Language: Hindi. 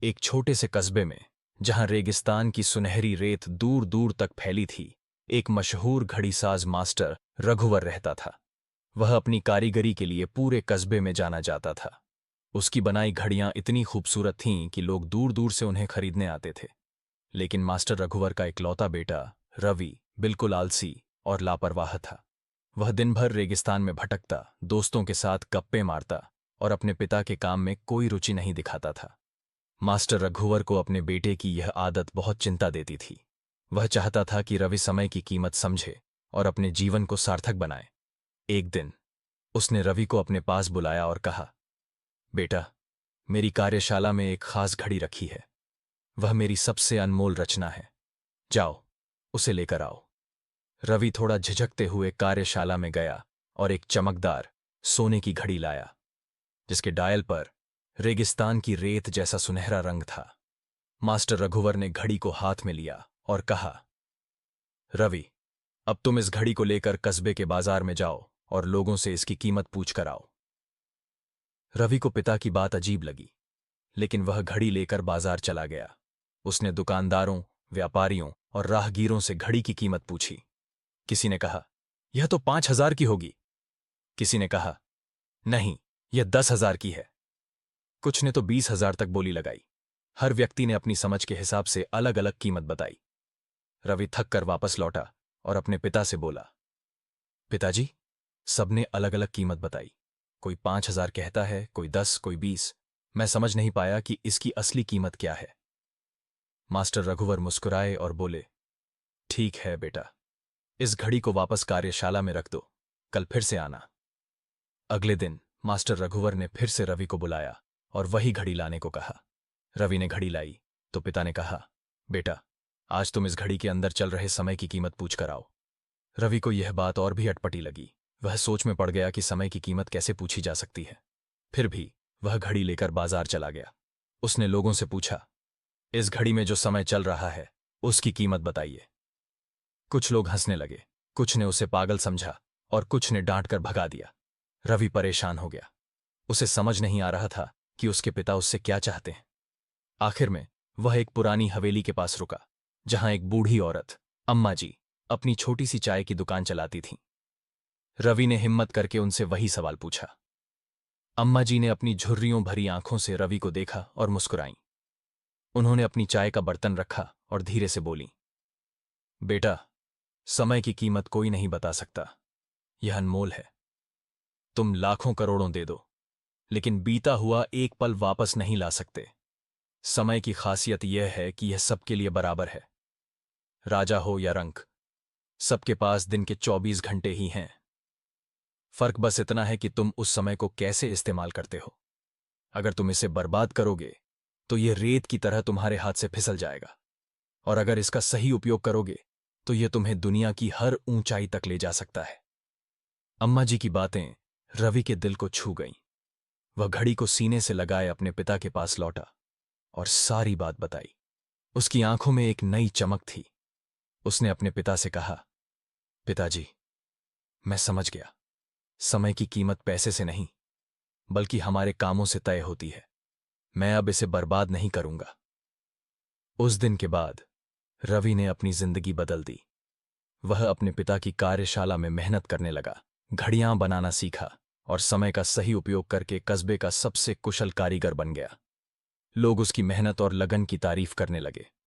एक छोटे से कस्बे में, जहां रेगिस्तान की सुनहरी रेत दूर दूर तक फैली थी, एक मशहूर घड़ीसाज मास्टर रघुवर रहता था। वह अपनी कारीगरी के लिए पूरे कस्बे में जाना जाता था। उसकी बनाई घड़ियां इतनी खूबसूरत थीं कि लोग दूर दूर से उन्हें खरीदने आते थे। लेकिन मास्टर रघुवर का इकलौता बेटा रवि बिल्कुल आलसी और लापरवाह था। वह दिन भर रेगिस्तान में भटकता, दोस्तों के साथ गप्पे मारता और अपने पिता के काम में कोई रुचि नहीं दिखाता था। मास्टर रघुवर को अपने बेटे की यह आदत बहुत चिंता देती थी। वह चाहता था कि रवि समय की कीमत समझे और अपने जीवन को सार्थक बनाए। एक दिन उसने रवि को अपने पास बुलाया और कहा, बेटा, मेरी कार्यशाला में एक खास घड़ी रखी है। वह मेरी सबसे अनमोल रचना है। जाओ, उसे लेकर आओ। रवि थोड़ा झिझकते हुए कार्यशाला में गया और एक चमकदार सोने की घड़ी लाया, जिसके डायल पर रेगिस्तान की रेत जैसा सुनहरा रंग था। मास्टर रघुवर ने घड़ी को हाथ में लिया और कहा, रवि, अब तुम इस घड़ी को लेकर कस्बे के बाजार में जाओ और लोगों से इसकी कीमत पूछ कर आओ। रवि को पिता की बात अजीब लगी, लेकिन वह घड़ी लेकर बाजार चला गया। उसने दुकानदारों, व्यापारियों और राहगीरों से घड़ी की कीमत पूछी। किसी ने कहा, यह तो 5,000 की होगी। किसी ने कहा, नहीं, यह 10,000 की है। कुछ ने तो 20,000 तक बोली लगाई। हर व्यक्ति ने अपनी समझ के हिसाब से अलग अलग कीमत बताई। रवि थक कर वापस लौटा और अपने पिता से बोला, पिताजी, सबने अलग अलग कीमत बताई। कोई 5,000 कहता है, कोई 10, कोई 20। मैं समझ नहीं पाया कि इसकी असली कीमत क्या है। मास्टर रघुवर मुस्कुराए और बोले, ठीक है बेटा, इस घड़ी को वापस कार्यशाला में रख दो, कल फिर से आना। अगले दिन मास्टर रघुवर ने फिर से रवि को बुलाया और वही घड़ी लाने को कहा। रवि ने घड़ी लाई तो पिता ने कहा, बेटा, आज तुम इस घड़ी के अंदर चल रहे समय की कीमत पूछ कर आओ। रवि को यह बात और भी अटपटी लगी। वह सोच में पड़ गया कि समय की कीमत कैसे पूछी जा सकती है। फिर भी वह घड़ी लेकर बाजार चला गया। उसने लोगों से पूछा, इस घड़ी में जो समय चल रहा है उसकी कीमत बताइए। कुछ लोग हंसने लगे, कुछ ने उसे पागल समझा और कुछ ने डांट कर भगा दिया। रवि परेशान हो गया। उसे समझ नहीं आ रहा था कि उसके पिता उससे क्या चाहते हैं। आखिर में वह एक पुरानी हवेली के पास रुका, जहां एक बूढ़ी औरत, अम्मा जी, अपनी छोटी सी चाय की दुकान चलाती थीं। रवि ने हिम्मत करके उनसे वही सवाल पूछा। अम्मा जी ने अपनी झुर्रियों भरी आंखों से रवि को देखा और मुस्कुराईं। उन्होंने अपनी चाय का बर्तन रखा और धीरे से बोलीं, बेटा, समय की कीमत कोई नहीं बता सकता। यह अनमोल है। तुम लाखों करोड़ों दे दो, लेकिन बीता हुआ एक पल वापस नहीं ला सकते। समय की खासियत यह है कि यह सबके लिए बराबर है। राजा हो या रंक, सबके पास दिन के 24 घंटे ही हैं। फर्क बस इतना है कि तुम उस समय को कैसे इस्तेमाल करते हो। अगर तुम इसे बर्बाद करोगे तो यह रेत की तरह तुम्हारे हाथ से फिसल जाएगा, और अगर इसका सही उपयोग करोगे तो यह तुम्हें दुनिया की हर ऊंचाई तक ले जा सकता है। अम्मा जी की बातें रवि के दिल को छू गईं। वह घड़ी को सीने से लगाए अपने पिता के पास लौटा और सारी बात बताई। उसकी आंखों में एक नई चमक थी। उसने अपने पिता से कहा, पिताजी, मैं समझ गया। समय की कीमत पैसे से नहीं, बल्कि हमारे कामों से तय होती है। मैं अब इसे बर्बाद नहीं करूंगा। उस दिन के बाद रवि ने अपनी जिंदगी बदल दी। वह अपने पिता की कार्यशाला में मेहनत करने लगा, घड़ियां बनाना सीखा और समय का सही उपयोग करके कस्बे का सबसे कुशल कारीगर बन गया। लोग उसकी मेहनत और लगन की तारीफ करने लगे।